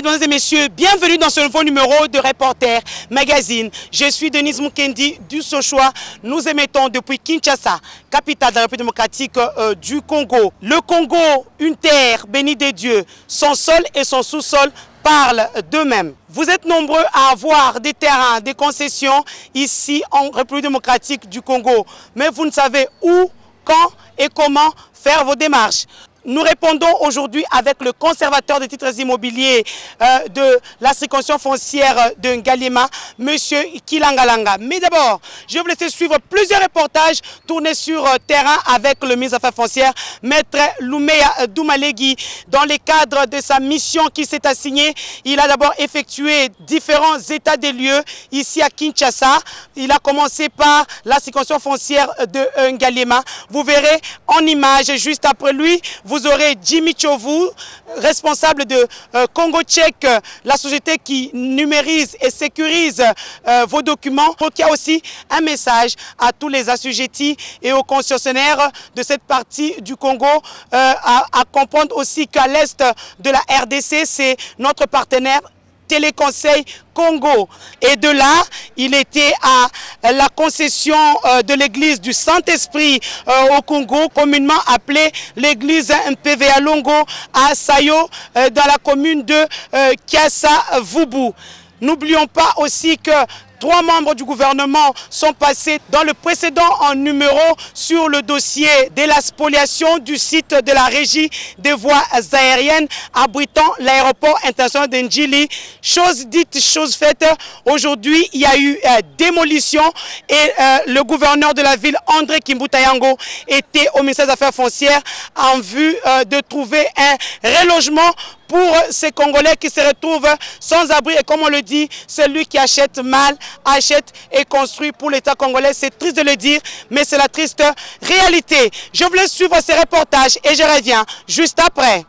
mesdames et messieurs, bienvenue dans ce nouveau numéro de Reporter Magazine. Je suis Denise Mukendi du Sochoa. Nous émettons depuis Kinshasa, capitale de la République démocratique du Congo. Le Congo, une terre bénie des dieux. Son sol et son sous-sol parlent d'eux-mêmes. Vous êtes nombreux à avoir des terrains, des concessions ici en République démocratique du Congo. Mais vous ne savez où, quand et comment faire vos démarches. Nous répondons aujourd'hui avec le conservateur des titres immobiliers de la circonscription foncière de Ngaliema, M. Kilangalanga. Mais d'abord, je vais vous laisser suivre plusieurs reportages tournés sur terrain avec le ministre des Affaires foncières, Maître Loumeya Doumalegui. Dans le cadre de sa mission qui s'est assignée, il a d'abord effectué différents états des lieux ici à Kinshasa. Il a commencé par la circonscription foncière de Ngaliema. Vous verrez en image juste après lui. Vous aurez Jimmy Chovu, responsable de Congo Tchèque, la société qui numérise et sécurise vos documents. Donc il y a aussi un message à tous les assujettis et aux concessionnaires de cette partie du Congo à comprendre aussi qu'à l'est de la RDC, c'est notre partenaire Téléconseil Congo. Et de là, il était à la concession de l'église du Saint-Esprit au Congo, communément appelée l'église MPVA Longo à Sayo, dans la commune de Kiassa-Vubu. N'oublions pas aussi que 3 membres du gouvernement sont passés dans le précédent numéro sur le dossier de la spoliation du site de la régie des voies aériennes abritant l'aéroport international d'Ndjili. Chose dite, chose faite. Aujourd'hui, il y a eu démolition et le gouverneur de la ville, André Kimbutayango, était au ministère des Affaires foncières en vue de trouver un relogement pour ces Congolais qui se retrouvent sans abri. Et comme on le dit, celui qui achète mal, achète et construit pour l'État congolais. C'est triste de le dire, mais c'est la triste réalité. Je vous laisse suivre ces reportages et je reviens juste après.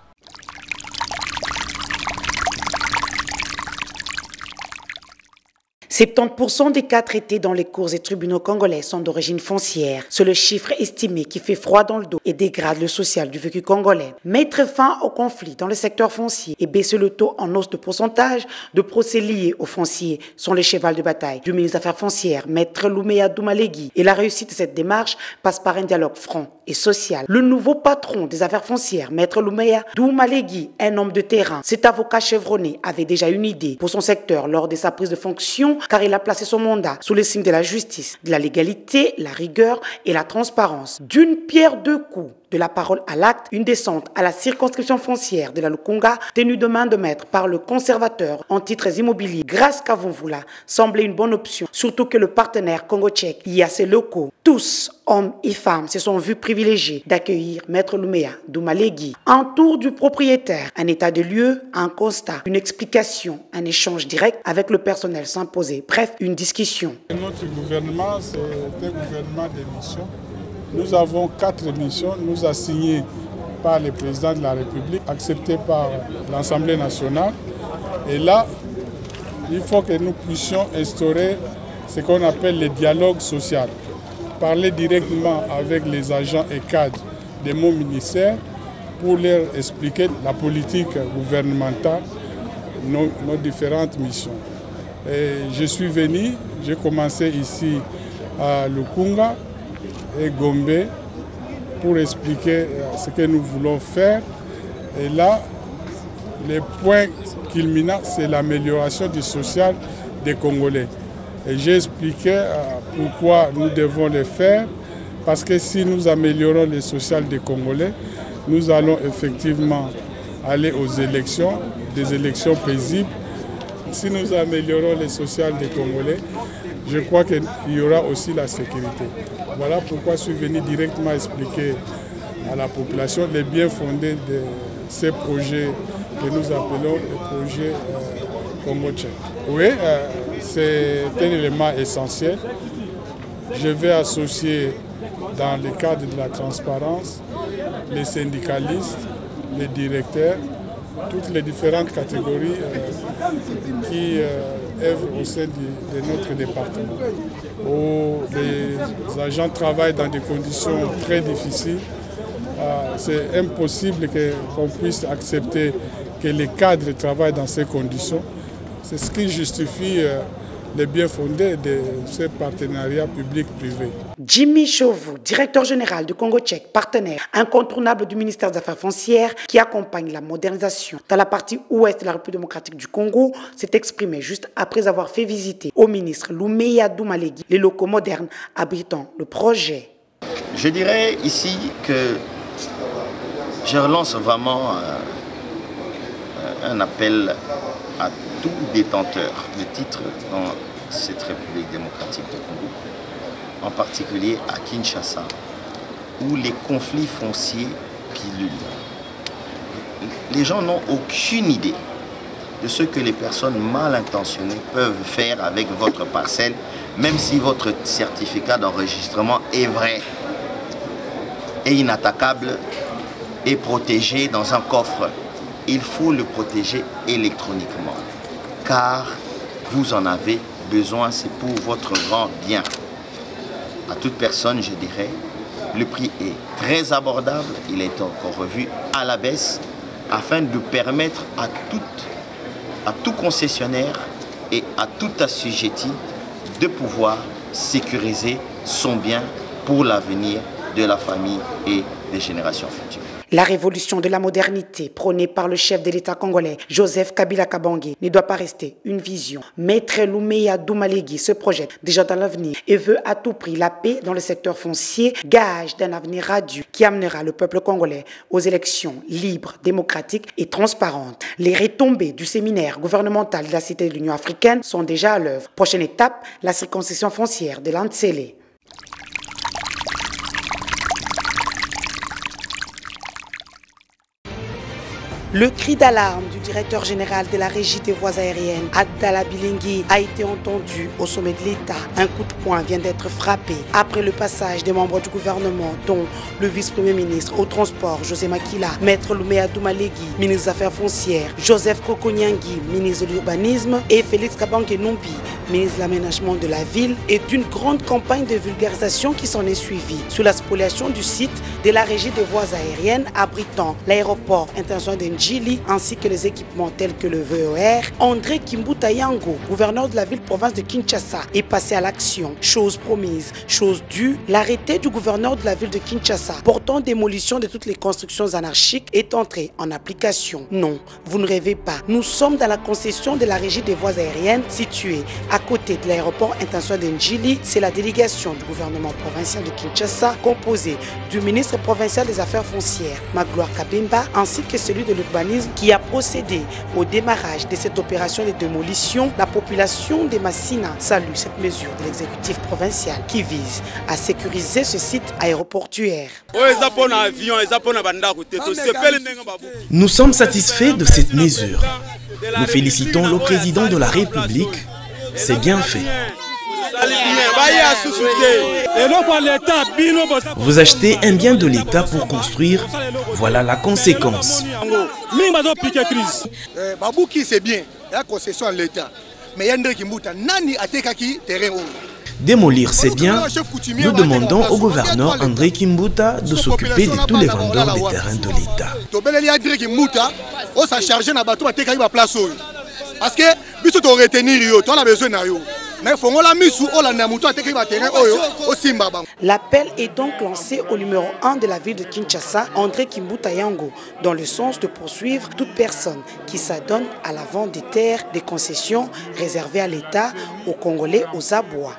70% des cas traités dans les cours et tribunaux congolais sont d'origine foncière. C'est le chiffre estimé qui fait froid dans le dos et dégrade le social du vécu congolais. Mettre fin au conflit dans le secteur foncier et baisser le taux en hausse de pourcentage de procès liés aux fonciers sont les chevals de bataille du ministre des Affaires foncières, Maître Loumeya Doumalegui. Et la réussite de cette démarche passe par un dialogue franc et social. Le nouveau patron des affaires foncières, Maître Loumeya Doumalegui, un homme de terrain, cet avocat chevronné avait déjà une idée pour son secteur lors de sa prise de fonction, car il a placé son mandat sous les signes de la justice, de la légalité, la rigueur et la transparence. D'une pierre deux coups, de la parole à l'acte, une descente à la circonscription foncière de la Lukunga, tenue de main de maître par le conservateur en titres immobiliers, grâce Kavumvula, semblait une bonne option, surtout que le partenaire Congo-Tchèque y a ses locaux. Tous, hommes et femmes, se sont vus privilégiés d'accueillir Maître Loumeya Doumalegui. Un tour du propriétaire, un état de lieu, un constat, une explication, un échange direct avec le personnel s'imposait. Bref, une discussion. Notre gouvernement, c'est un gouvernement de mission. Nous avons 4 missions, nous assignées par le président de la République, acceptées par l'Assemblée nationale. Et là, il faut que nous puissions instaurer ce qu'on appelle le dialogue social. Parler directement avec les agents et cadres de mon ministère pour leur expliquer la politique gouvernementale, nos différentes missions. Et je suis venu, j'ai commencé ici à Lukunga et Gombe pour expliquer ce que nous voulons faire. Et là, le point culminant, c'est l'amélioration du social des Congolais. Et j'ai expliqué pourquoi nous devons le faire, parce que si nous améliorons le social des Congolais, nous allons effectivement aller aux élections, des élections paisibles. Si nous améliorons le social des Congolais, je crois qu'il y aura aussi la sécurité. Voilà pourquoi je suis venu directement expliquer à la population les bien fondés de ces projets que nous appelons les projets Congo-Tchèque. Oui, c'est un élément essentiel. Je vais associer dans le cadre de la transparence les syndicalistes, les directeurs, toutes les différentes catégories qui œuvrent au sein de notre département. Où les agents travaillent dans des conditions très difficiles. C'est impossible qu'on puisse accepter que les cadres travaillent dans ces conditions. C'est ce qui justifie le bien fondé de ce partenariat public-privé. Jimmy Chauveau, directeur général du Congo tchèque, partenaire incontournable du ministère des Affaires foncières qui accompagne la modernisation dans la partie ouest de la République démocratique du Congo, s'est exprimé juste après avoir fait visiter au ministre Loumeya Doumalegui les locaux modernes abritant le projet. Je dirais ici que je relance vraiment un appel à tout détenteur de titres dans cette République démocratique du Congo, en particulier à Kinshasa, où les conflits fonciers pullulent. Les gens n'ont aucune idée de ce que les personnes mal intentionnées peuvent faire avec votre parcelle, même si votre certificat d'enregistrement est vrai, est inattaquable, est protégé dans un coffre. Il faut le protéger électroniquement, car vous en avez besoin, c'est pour votre grand bien. À toute personne, je dirais, le prix est très abordable, il est encore revu à la baisse, afin de permettre à tout concessionnaire et à tout assujetti de pouvoir sécuriser son bien pour l'avenir de la famille et des générations futures. La révolution de la modernité prônée par le chef de l'État congolais, Joseph Kabila Kabange, ne doit pas rester une vision. Maître Loumeya Doumalegui se projette déjà dans l'avenir et veut à tout prix la paix dans le secteur foncier, gage d'un avenir radieux qui amènera le peuple congolais aux élections libres, démocratiques et transparentes. Les retombées du séminaire gouvernemental de la Cité de l'Union africaine sont déjà à l'œuvre. Prochaine étape, la circonscription foncière de l'Antsélé. Le cri d'alarme du directeur général de la Régie des voies aériennes, Abdallah Bilingui, a été entendu au sommet de l'État. Un coup de poing vient d'être frappé après le passage des membres du gouvernement, dont le vice-premier ministre au transport, José Makila, Maître Loumeya Doumalegui, ministre des Affaires foncières, Joseph Kokonyangui, ministre de l'Urbanisme, et Félix Kabange Numbi, ministre de l'Aménagement de la Ville, et d'une grande campagne de vulgarisation qui s'en est suivie sur la spoliation du site de la Régie des voies aériennes abritant l'aéroport international de Njili ainsi que les équipements tels que le VER. André Kimbuta Yango, gouverneur de la ville-province de Kinshasa, est passé à l'action. Chose promise, chose due, l'arrêté du gouverneur de la ville de Kinshasa portant démolition de toutes les constructions anarchiques est entré en application. Non, vous ne rêvez pas. Nous sommes dans la concession de la Régie des voies aériennes située à côté de l'aéroport international de Njili. C'est la délégation du gouvernement provincial de Kinshasa composée du ministre provincial des Affaires foncières, Magloire Kabemba, ainsi que celui de l'urbanisme qui a procédé au démarrage de cette opération de démolition. La population de Massina salue cette mesure de l'exécutif provincial qui vise à sécuriser ce site aéroportuaire. Nous sommes satisfaits de cette mesure. Nous félicitons le président de la République. C'est bien fait. Vous achetez un bien de l'État pour construire, voilà la conséquence. C'est bien, la concession de l'État. Mais Démolir ces biens, nous demandons au gouverneur André Kimbuta de s'occuper de tous les vendeurs des terrains de l'État. Parce que si tu retenir, tu as besoin de L'appel est donc lancé au numéro 1 de la ville de Kinshasa, André Kimbuta Yango, dans le sens de poursuivre toute personne qui s'adonne à la vente des terres, des concessions réservées à l'État, aux Congolais, aux abois.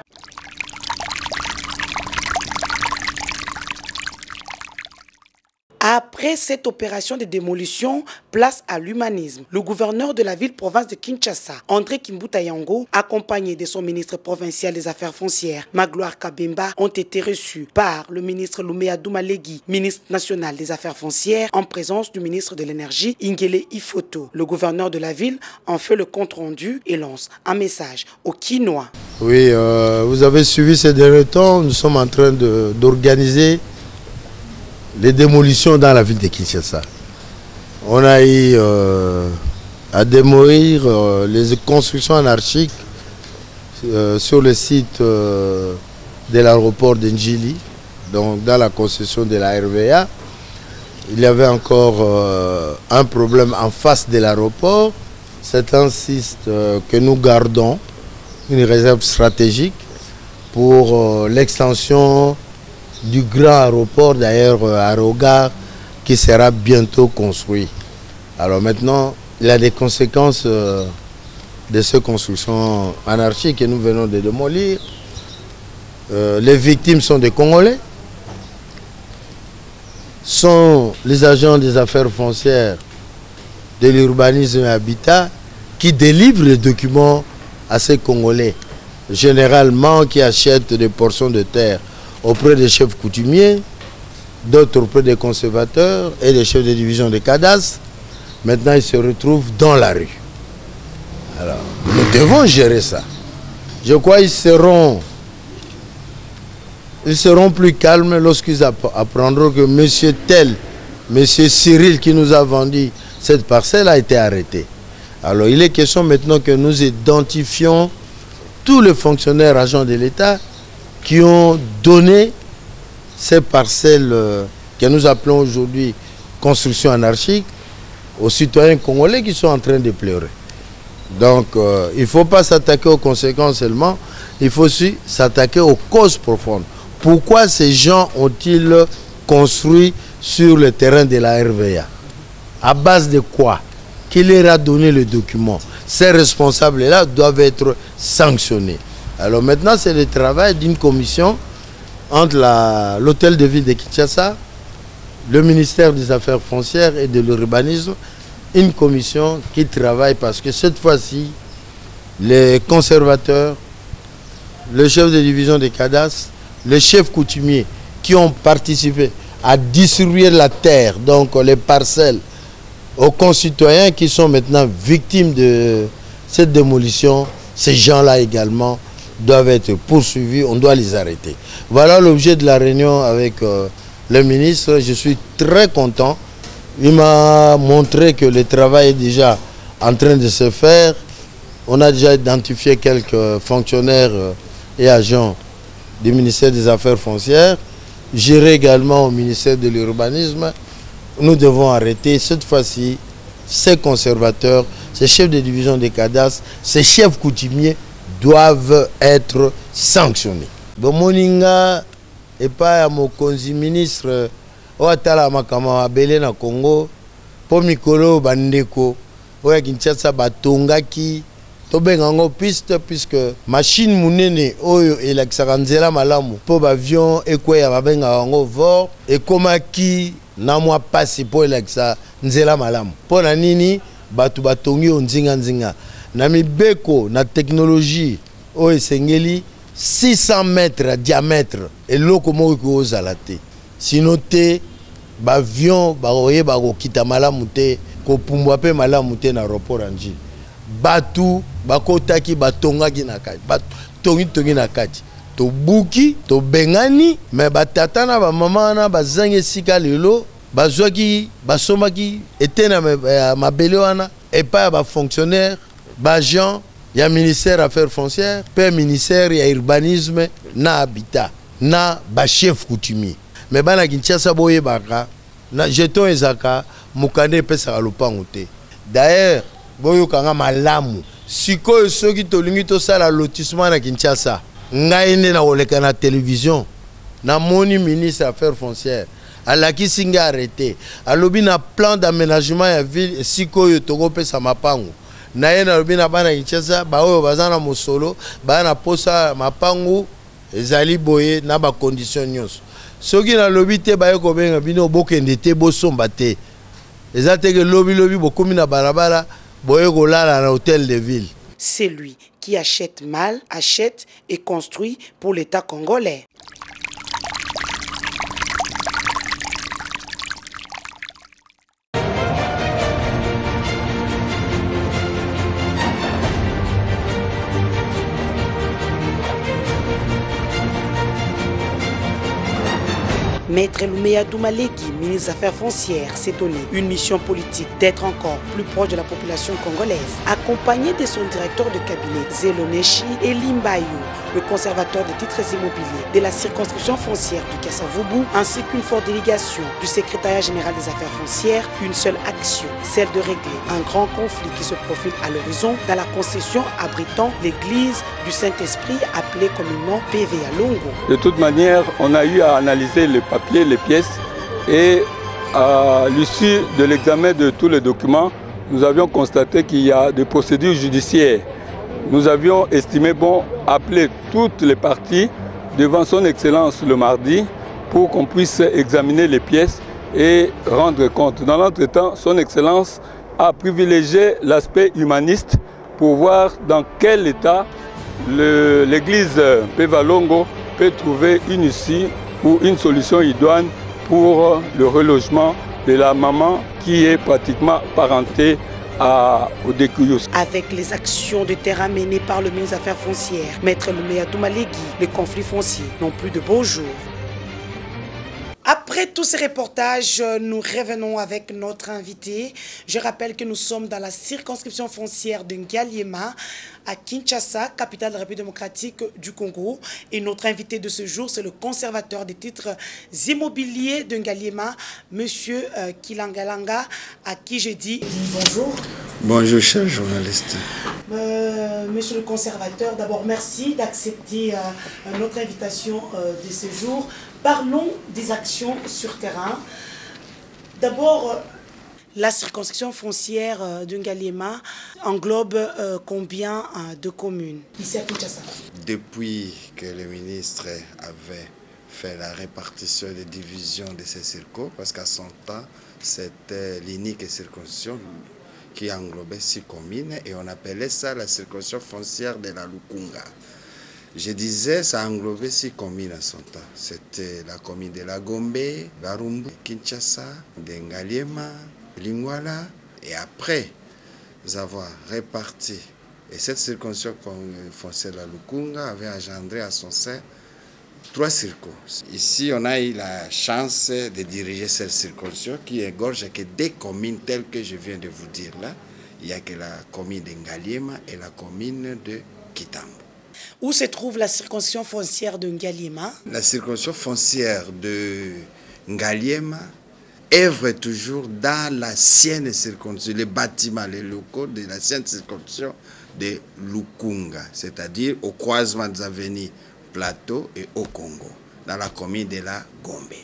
Après cette opération de démolition, place à l'humanisme. Le gouverneur de la ville-province de Kinshasa, André Kimbuta Yango, accompagné de son ministre provincial des Affaires foncières, Magloire Kabemba, ont été reçus par le ministre Loumeya Doumalegui, ministre national des Affaires foncières, en présence du ministre de l'Énergie, Ingele Ifoto. Le gouverneur de la ville en fait le compte-rendu et lance un message aux Kinois. Oui, vous avez suivi ces derniers temps, nous sommes en train d'organiser les démolitions dans la ville de Kinshasa. On a eu à démolir les constructions anarchiques sur le site de l'aéroport de Njili, donc dans la concession de la RVA. il y avait encore un problème en face de l'aéroport. C'est un site que nous gardons, une réserve stratégique pour l'extension du grand aéroport, d'ailleurs Aérogare, qui sera bientôt construit. Alors maintenant, il y a des conséquences de ces constructions anarchiques que nous venons de démolir. Les victimes sont des Congolais, sont les agents des affaires foncières, de l'urbanisme et habitat qui délivrent les documents à ces Congolais, généralement qui achètent des portions de terre auprès des chefs coutumiers, d'autres auprès des conservateurs et des chefs de division des cadastres. Maintenant, ils se retrouvent dans la rue. Alors, nous devons gérer ça. Je crois qu'ils seront plus calmes lorsqu'ils apprendront que M. Tel, M. Cyril qui nous a vendu cette parcelle a été arrêté. Alors, il est question maintenant que nous identifions tous les fonctionnaires agents de l'État qui ont donné ces parcelles que nous appelons aujourd'hui construction anarchique aux citoyens congolais qui sont en train de pleurer. Donc, il ne faut pas s'attaquer aux conséquences seulement, il faut aussi s'attaquer aux causes profondes. Pourquoi ces gens ont-ils construit sur le terrain de la RVA? À base de quoi? Qui leur a donné le document? Ces responsables-là doivent être sanctionnés. Alors maintenant, c'est le travail d'une commission entre l'hôtel de ville de Kinshasa, le ministère des Affaires foncières et de l'urbanisme, une commission qui travaille parce que cette fois-ci, les conservateurs, le chef de division des cadastres, les chefs coutumiers qui ont participé à distribuer la terre, donc les parcelles, aux concitoyens qui sont maintenant victimes de cette démolition, ces gens-là également doivent être poursuivis, on doit les arrêter. Voilà l'objet de la réunion avec le ministre. Je suis très content. Il m'a montré que le travail est déjà en train de se faire. On a déjà identifié quelques fonctionnaires et agents du ministère des Affaires foncières. J'irai également au ministère de l'Urbanisme. Nous devons arrêter cette fois-ci ces conservateurs, ces chefs de division des cadastres, ces chefs coutumiers doivent être sanctionnés. Bomoninga et pas à mon ministre Ouattara Makama Abele na Congo, pour Mikolo Bandeko, Oya Kinshasa Batongaki, Tobengango piste puisque machine munene oyo elakisaka malamu po avion ekweya babenga ngo vor ekomaki na mwa pasi po elakisa nzela malamu po na nini batu batongi onzinga nzinga na mibeko na technologie oyo esengeli 600 mètres diamètre eloko moko kozala te sino te bavion baroye bakokita malamu te kopumbwa pe malamu te na aéroport Anjili batu bakotaki batongaki na kati batongi na kati tobuki tobengani me batata na bamama na bazangi esika lelo bazwaki basomaki ete na mabele wana epai ya bafonctionnaire baagent ya ministère affaires foncières pe ministère ya urbanisme na habitat na bachef coutumier me bana Kinshasa boyebaka na jeton ezaka mokande epesaka lopango te. D'ailleurs boyokanga malamu sikoyo soki tolingi tosala lotissement na Kinshasa ngai nde na koleka na télévision na moni ministre affaires foncières alakisi nga arrêté alobi na plan d'aménagement ya ville sikoyo tokopesa mapango na ye nalobi na bana Kinshasa baoyo baza na mosolo bana posa mapango ezali boye na ba condition nyonso soki na lobi te baye kobenga bino bokende te bosomba te eza te ke lobi bokomi na balabala boye kolala na hôtel de ville. C'est lui qui achète mal, achète et construit pour l'État congolais. Maître Lumea Doumalégui, ministre des Affaires foncières, s'est donné une mission politique d'être encore plus proche de la population congolaise, accompagné de son directeur de cabinet Zeloneshi et Limbayou, le conservateur des titres immobiliers de la circonscription foncière du Kasavubu, ainsi qu'une forte délégation du secrétariat général des affaires foncières, une seule action, celle de régler un grand conflit qui se profile à l'horizon dans la concession abritant l'église du Saint-Esprit appelée communément PVA Longo. De toute manière, on a eu à analyser les papiers, les pièces, et à l'issue de l'examen de tous les documents, nous avions constaté qu'il y a des procédures judiciaires. Nous avions estimé bon appeler toutes les parties devant son Excellence le mardi pour qu'on puisse examiner les pièces et rendre compte. Dans l'entretemps, son Excellence a privilégié l'aspect humaniste pour voir dans quel état l'église PVA Longo peut trouver une issue ou une solution idoine pour le relogement de la maman qui est pratiquement parentée au Décuyus. Avec les actions de terrain menées par le ministre des Affaires foncières, Maître Lumea Doumalégui, les conflits fonciers n'ont plus de beaux jours. Après tous ces reportages, nous revenons avec notre invité. Je rappelle que nous sommes dans la circonscription foncière de Ngaliema, à Kinshasa, capitale de la République démocratique du Congo. Et notre invité de ce jour, c'est le conservateur des titres immobiliers de Ngaliema, M. Kilangalanga, à qui je dis bonjour. Bonjour, cher journaliste. Monsieur le conservateur, d'abord merci d'accepter notre invitation de ce jour. Parlons des actions sur terrain. D'abord, la circonscription foncière de Ngaliema englobe combien de communes ici à Kinshasa? Depuis que le ministre avait fait la répartition des divisions de ces circos, parce qu'à son temps, c'était l'unique circonscription qui englobait 6 communes et on appelait ça la circonscription foncière de la Lukunga. Je disais, ça englobait 6 communes à son temps. C'était la commune de la Gombe, Barumbu, Kinshasa, de Ngaliema, Lingwala. Et après avoir réparti, et cette circonscription foncière de la Lukunga avait engendré à son sein 3 circos. Ici, on a eu la chance de diriger cette circonscription qui égorge que des communes telles que je viens de vous dire là. Il n'y a que la commune de Ngaliema et la commune de Kitambo. Où se trouve la circonscription foncière de Ngaliema? La circonscription foncière de Ngaliema œuvre toujours dans l'ancienne circonscription, les bâtiments, les locaux de l'ancienne circonscription de Lukunga, c'est-à-dire au croisement des avenues Plateau et au Congo, dans la commune de la Gombe.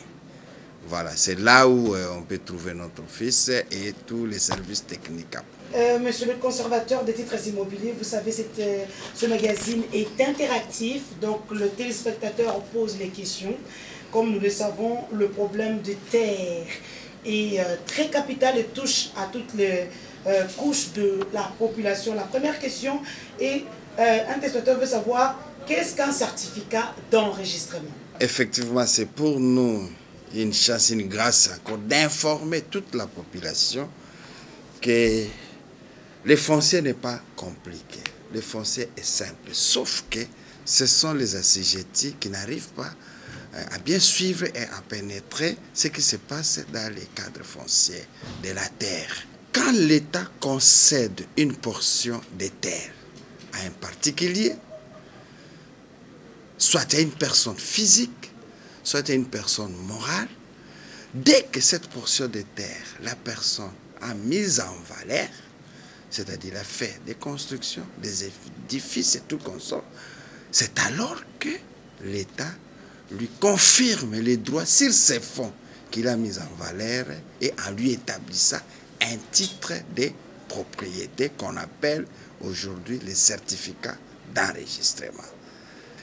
Voilà, c'est là où on peut trouver notre office et tous les services techniques. Monsieur le conservateur des titres immobiliers, vous savez, ce magazine est interactif, donc le téléspectateur pose les questions. Comme nous le savons, le problème de terre est très capital et touche à toutes les couches de la population. La première question est, un téléspectateur veut savoir, qu'est-ce qu'un certificat d'enregistrement? Effectivement, c'est pour nous une chance, une grâce encore d'informer toute la population que le foncier n'est pas compliqué. Le foncier est simple, sauf que ce sont les assujettis qui n'arrivent pas à bien suivre et à pénétrer ce qui se passe dans les cadres fonciers de la terre. Quand l'État concède une portion de terre à un particulier, soit à une personne physique, soit à une personne morale, dès que cette portion de terre, la personne a mise en valeur, c'est-à-dire a fait des constructions, des édifices et tout consort, c'est alors que l'État lui confirme les droits sur ces fonds qu'il a mis en valeur et en lui établissant un titre de propriété qu'on appelle aujourd'hui les certificats d'enregistrement.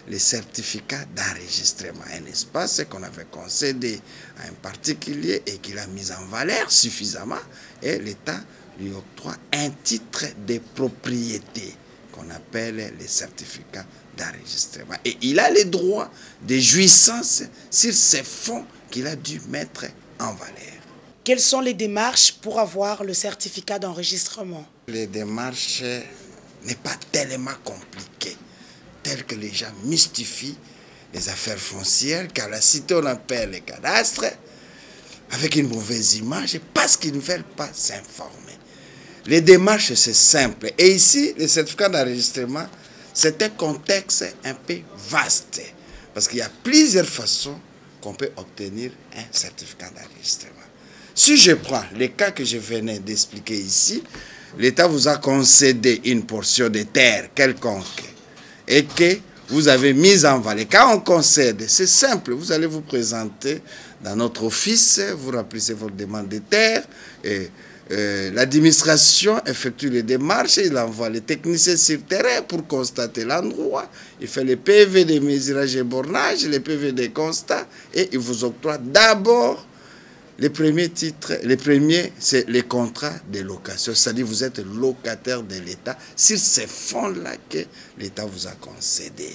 Les certificats d'enregistrement, un espace qu'on avait concédé à un particulier et qu'il a mis en valeur suffisamment, et l'État lui octroie un titre de propriété qu'on appelle les certificats d'enregistrement. Et il a les droits de jouissance sur ces fonds qu'il a dû mettre en valeur. Quelles sont les démarches pour avoir le certificat d'enregistrement? Les démarches n'est pas tellement compliquées, telles que les gens mystifient les affaires foncières, qu'à la cité on appelle les cadastres, avec une mauvaise image, parce qu'ils ne veulent pas s'informer. Les démarches, c'est simple. Et ici, le certificat d'enregistrement, c'est un contexte un peu vaste. Parce qu'il y a plusieurs façons qu'on peut obtenir un certificat d'enregistrement. Si je prends les cas que je venais d'expliquer ici, l'État vous a concédé une portion de terre quelconque et que vous avez mis en valeur. Quand on concède, c'est simple, vous allez vous présenter dans notre office, vous remplissez votre demande de terre et l'administration effectue les démarches, il envoie les techniciens sur le terrain pour constater l'endroit, il fait les PV de mesurage et bornage, les PV de constat et il vous octroie d'abord les premiers titres. Les premiers, c'est les contrats de location, c'est-à-dire vous êtes locataire de l'État sur ces fonds-là que l'État vous a concédé.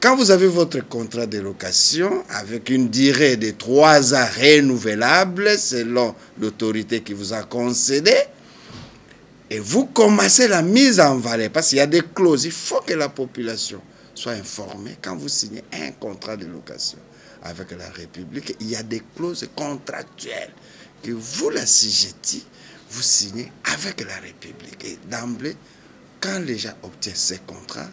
Quand vous avez votre contrat de location avec une durée de 3 ans renouvelable selon l'autorité qui vous a concédé, et vous commencez la mise en valeur, parce qu'il y a des clauses, il faut que la population soit informée. Quand vous signez un contrat de location avec la République, il y a des clauses contractuelles que vous, la CGT, vous signez avec la République. Et d'emblée, quand les gens obtiennent ces contrats,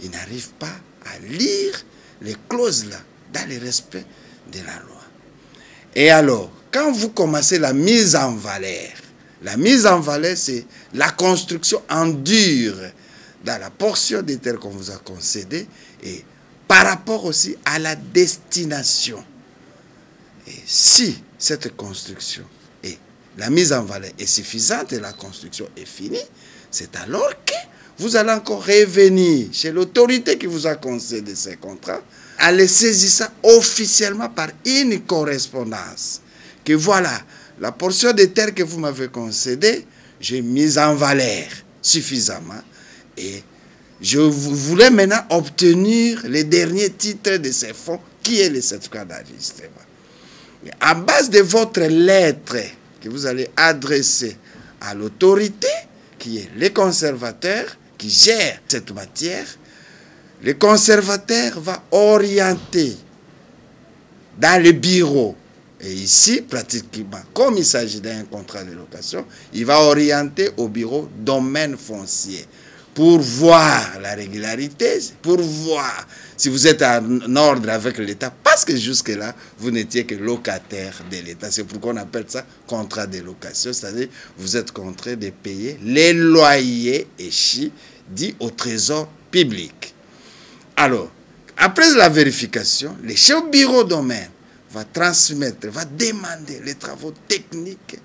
ils n'arrivent pas à lire les clauses-là dans le respect de la loi. Et alors, quand vous commencez la mise en valeur, c'est la construction en dur dans la portion des terres qu'on vous a concédée et par rapport aussi à la destination. Et si cette construction et la mise en valeur est suffisante et la construction est finie, c'est alors que vous allez encore revenir chez l'autorité qui vous a concédé ces contrats, aller saisir ça officiellement par une correspondance. Que voilà, la portion de terre que vous m'avez concédée, j'ai mise en valeur suffisamment et je voulais maintenant obtenir les derniers titres de ces fonds, qui est le certificat d'enregistrement. À base de votre lettre que vous allez adresser à l'autorité, qui est les conservateurs, qui gère cette matière, le conservateur va orienter dans le bureau. Et ici, pratiquement, comme il s'agit d'un contrat de location, il va orienter au bureau domaine foncier pour voir la régularité, pour voir si vous êtes en ordre avec l'État, parce que jusque-là, vous n'étiez que locataire de l'État. C'est pourquoi on appelle ça contrat de location, c'est-à-dire vous êtes contraint de payer les loyers échis dits au trésor public. Alors, après la vérification, le chef bureau domaine va transmettre, va demander les travaux techniques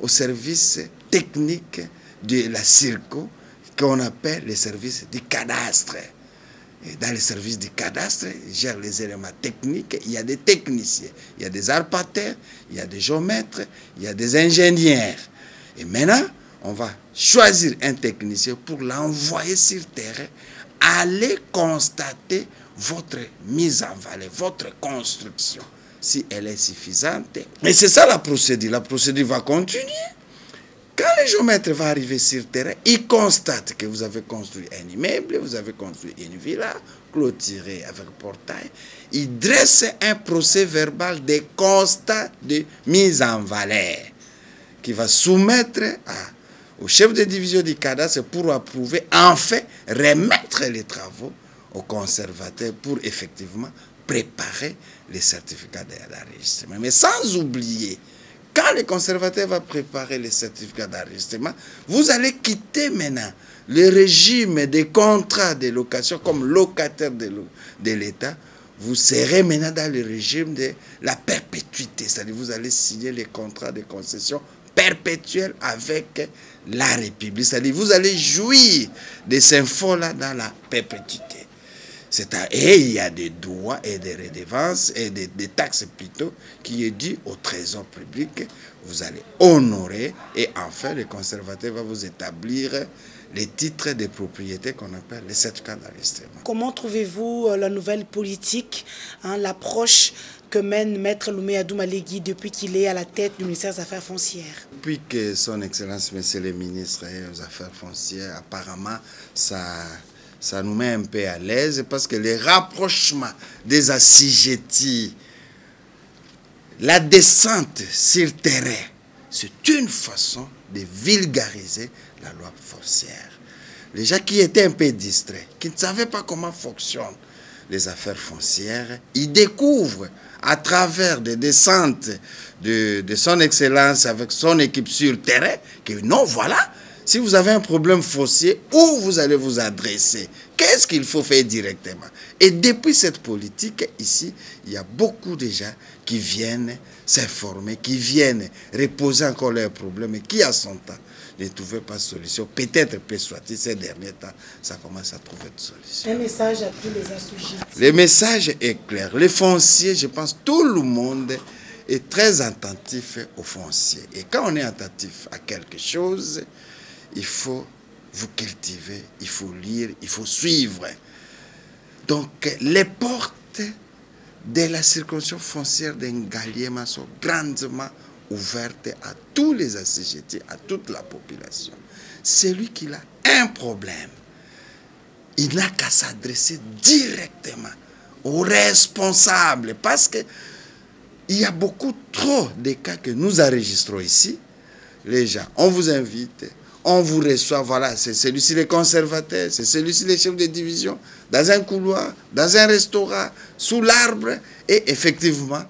au service technique de la CIRCO, qu'on appelle les services du cadastre. Et dans les services du cadastre, ils gèrent les éléments techniques. Il y a des techniciens, il y a des arpateurs, il y a des géomètres, il y a des ingénieurs. Et maintenant, on va choisir un technicien pour l'envoyer sur le terrain, aller constater votre mise en valeur, votre construction, si elle est suffisante. Et c'est ça la procédure. La procédure va continuer. Quand le géomètre va arriver sur le terrain, il constate que vous avez construit un immeuble, vous avez construit une villa, clôturée avec portail. Il dresse un procès verbal de constat de mise en valeur qui va soumettre au chef de division du cadastre pour approuver, enfin remettre les travaux au conservateur pour effectivement préparer les certificats d'enregistrement. Mais sans oublier, quand le conservateur va préparer les certificats d'enregistrement, vous allez quitter maintenant le régime des contrats de location comme locataire de l'État. Vous serez maintenant dans le régime de la perpétuité, c'est-à-dire vous allez signer les contrats de concession perpétuels avec la République, c'est-à-dire vous allez jouir de ces fonds-là dans la perpétuité. Et il y a des droits et des redevances et des taxes plutôt qui est dû au trésor public. Vous allez honorer et enfin le conservateur va vous établir les titres de propriété qu'on appelle les certificats d'enregistrement. Comment trouvez-vous la nouvelle politique, l'approche que mène Maître Loumet Adoumalegui depuis qu'il est à la tête du ministère des Affaires foncières? Depuis que son Excellence, Monsieur le ministre des Affaires foncières, apparemment, Ça nous met un peu à l'aise parce que les rapprochements des assujettis, la descente sur terrain, c'est une façon de vulgariser la loi foncière. Les gens qui étaient un peu distraits, qui ne savaient pas comment fonctionnent les affaires foncières, ils découvrent à travers des descentes de son Excellence avec son équipe sur terrain que non, voilà, si vous avez un problème foncier, où vous allez vous adresser? Qu'est-ce qu'il faut faire directement? Et depuis cette politique, ici, il y a beaucoup de gens qui viennent s'informer, qui viennent reposer encore leurs problèmes et qui, à son temps, ne trouvaient pas de solution. Peut-être, soit-il, ces derniers temps, ça commence à trouver de solution. Un message à tous les assujettis. Le message est clair. Les fonciers, je pense, tout le monde est très attentif aux fonciers. Et quand on est attentif à quelque chose, il faut vous cultiver, il faut lire, il faut suivre. Donc, les portes de la circonscription foncière d'Ngaliema sont grandement ouvertes à tous les assujettis, à toute la population. Celui qui a un problème, il n'a qu'à s'adresser directement aux responsables, parce que il y a beaucoup trop de cas que nous enregistrons ici. Les gens, on vous invite, on vous reçoit, voilà, c'est celui-ci les conservateurs, c'est celui-ci les chefs de division, dans un couloir, dans un restaurant, sous l'arbre, et effectivement,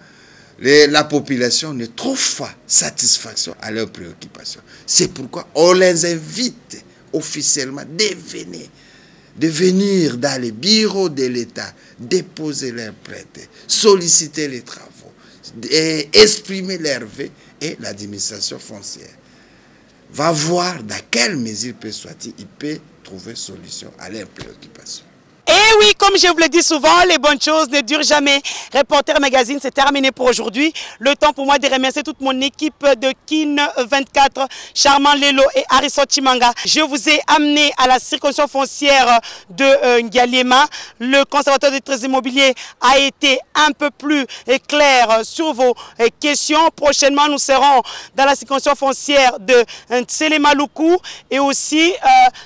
la population ne trouve pas satisfaction à leurs préoccupations. C'est pourquoi on les invite officiellement de venir dans les bureaux de l'État, déposer leurs plaintes, solliciter les travaux, et exprimer leurs vœux, et l'administration foncière va voir dans quelle mesure il peut trouver solution à leurs préoccupations. Et oui, comme je vous le dis souvent, les bonnes choses ne durent jamais. Reporter Magazine, c'est terminé pour aujourd'hui. Le temps pour moi de remercier toute mon équipe de Kin 24, Charmant Lelo et Aristo Chimanga. Je vous ai amené à la circonscription foncière de Ngaliema. Le conservateur des trésors immobiliers a été un peu plus clair sur vos questions. Prochainement, nous serons dans la circonscription foncière de Ntselemaluku et aussi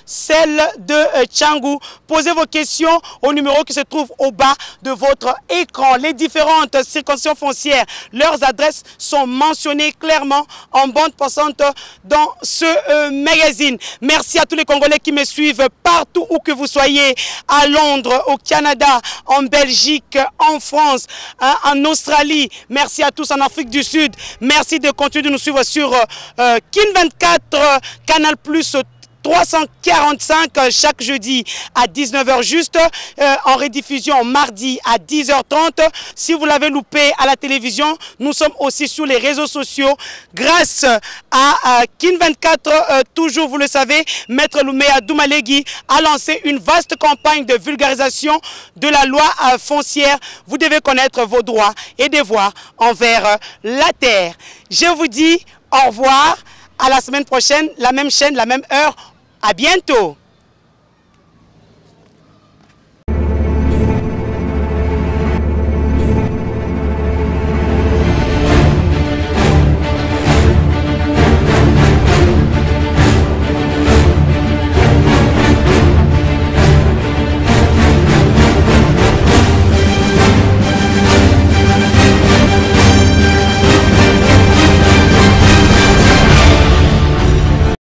celle de Tchangou. Posez vos questions au numéro qui se trouve au bas de votre écran. Les différentes circonscriptions foncières, leurs adresses sont mentionnées clairement en bande passante dans ce magazine. Merci à tous les Congolais qui me suivent partout où que vous soyez, à Londres, au Canada, en Belgique, en France, en Australie. Merci à tous en Afrique du Sud. Merci de continuer de nous suivre sur Kin 24, Canal Plus 345 chaque jeudi à 19h juste, en rediffusion mardi à 10h30. Si vous l'avez loupé à la télévision, nous sommes aussi sur les réseaux sociaux grâce à Kin 24. Toujours, vous le savez, Maître Lumea Doumalégui a lancé une vaste campagne de vulgarisation de la loi foncière. Vous devez connaître vos droits et devoirs envers la terre. Je vous dis au revoir. À la semaine prochaine, la même chaîne, la même heure. À bientôt.